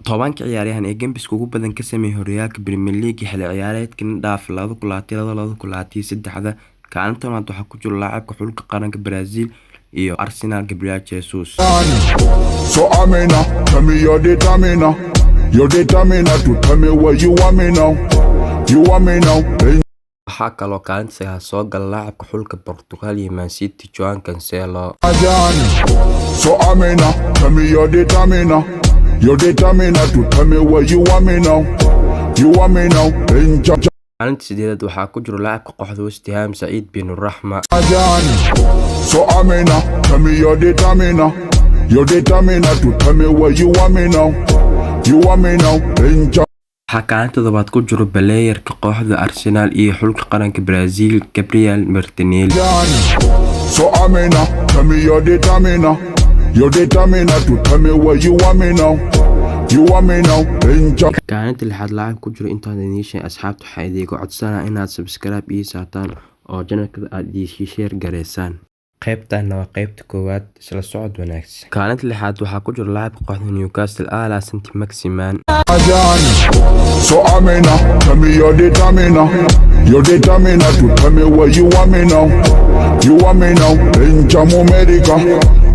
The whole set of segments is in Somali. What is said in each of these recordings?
tobanka ciyaaryahan ee Gambis ugu badan ka sameeyay horyaalka Premier League xilli ciyaareedkan dhaaf 2023 kaalintan waxaa ku jira laacibka xulka qaranka Brazil iyo Arsenal Gabriel Jesus. So Amina, tell me your determiner. Your determiner to tell me what you want me now. You want me now. waxaa kaloo kaalinta soo galay laacibka xulka Portugal iyo Man City Joao Cancelo. So Amina, tell me your determiner. Your determiner to tell me what you want me now. You want me now. kaalinta sideedaad waxaa ku jira laacibka kooxda West Ham Said bin Rahma. So Amina, tell me your determiner. Your determiner to tell me what you want me now. You want me now. waxaa kaalinta toddobaad ku jira baleeyarka kooxda Arsenal iyo xulka qaranka Brazil Gabriel Martinelli. So Amina, tell me your determiner. Your determiner to tell me what you want me now. You want me now. kaalinta lixaad laacib ku jira intaad idiin asxaabta waxaa idiinku codsanaa inaad subscribe ii saataan oo channelka aad ii share gareysaan. qaybtan waa qaybta koowaad isla socod wanaagsan. kaalinta lixaad waxaa ku jira laacibka kooxda Newcastle Alaa Saint-Maximin. So Amina, tell me your determiner. Your determiner to tell me what you want me now. You want me now. Enjamo America,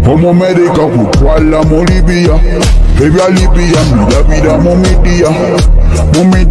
Homo America, Kuala Molibia, Libya, Libya, Vida, Momidia, Momidia.